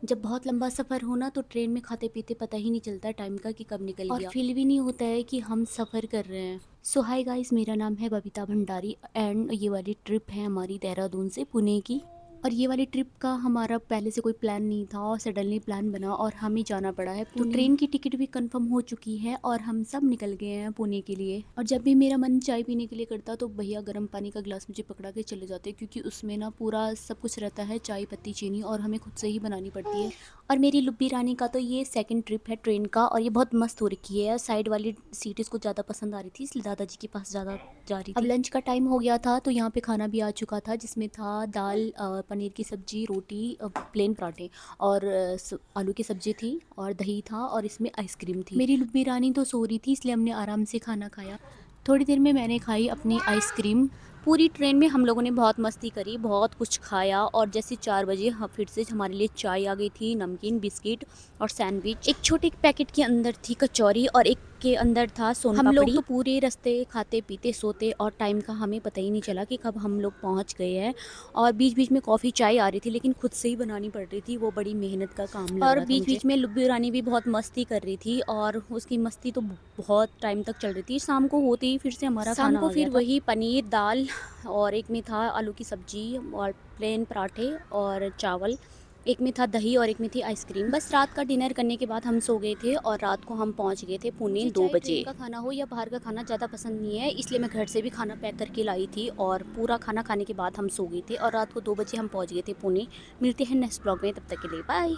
जब बहुत लंबा सफ़र हो ना तो ट्रेन में खाते-पीते पता ही नहीं चलता टाइम का कि कब निकल गया और फ़ील भी नहीं होता है कि हम सफ़र कर रहे हैं। सो हाय गाइस, मेरा नाम है बबीता भंडारी एंड ये वाली ट्रिप है हमारी देहरादून से पुणे की। और ये वाली ट्रिप का हमारा पहले से कोई प्लान नहीं था और सडनली प्लान बना और हमें जाना पड़ा है तो ट्रेन की टिकट भी कंफर्म हो चुकी है और हम सब निकल गए हैं पुणे के लिए। और जब भी मेरा मन चाय पीने के लिए करता तो भैया गर्म पानी का गिलास मुझे पकड़ा के चले जाते क्योंकि उसमें ना पूरा सब कुछ रहता है, चाय पत्ती चीनी, और हमें खुद से ही बनानी पड़ती है। और मेरी लुब्बी रानी का तो ये सेकंड ट्रिप है ट्रेन का और ये बहुत मस्त हो रखी है। साइड वाली सीट इसको ज़्यादा पसंद आ रही थी इसलिए दादाजी के पास ज़्यादा जा रही थी। अब लंच का टाइम हो गया था तो यहाँ पे खाना भी आ चुका था जिसमें था दाल, पनीर की सब्जी, रोटी, प्लेन पराठे और आलू की सब्जी थी और दही था और इसमें आइसक्रीम थी। मेरी लुब्बी रानी तो सो रही थी इसलिए हमने आराम से खाना खाया। थोड़ी देर में मैंने खाई अपनी आइसक्रीम। पूरी ट्रेन में हम लोगों ने बहुत मस्ती करी, बहुत कुछ खाया और जैसे 4 बजे फिर से हमारे लिए चाय आ गई थी, नमकीन, बिस्किट और सैंडविच। एक छोटे पैकेट के अंदर थी कचौरी और एक के अंदर था सोन पापड़ी। हम लोग तो पूरे रास्ते खाते पीते सोते और टाइम का हमें पता ही नहीं चला कि कब हम लोग पहुंच गए हैं। और बीच बीच में कॉफ़ी चाय आ रही थी लेकिन खुद से ही बनानी पड़ रही थी, वो बड़ी मेहनत का काम लग रहा था। और बीच बीच में लुब्बी रानी भी बहुत मस्ती कर रही थी और उसकी मस्ती तो बहुत टाइम तक चल रही थी। शाम को होते ही फिर से हमारा खाना आ गया था। फिर वही पनीर, दाल और एक में था आलू की सब्जी और प्लेन पराठे और चावल, एक में था दही और एक में थी आइसक्रीम। बस रात का डिनर करने के बाद हम सो गए थे और रात को हम पहुंच गए थे पुणे 2 बजे। ट्रेन का खाना हो या बाहर का खाना ज़्यादा पसंद नहीं है इसलिए मैं घर से भी खाना पैक करके लाई थी और पूरा खाना खाने के बाद हम सो गए थे और रात को 2 बजे हम पहुंच गए थे पुणे। मिलते हैं नेक्स्ट ब्लॉग में, तब तक के लिए बाय।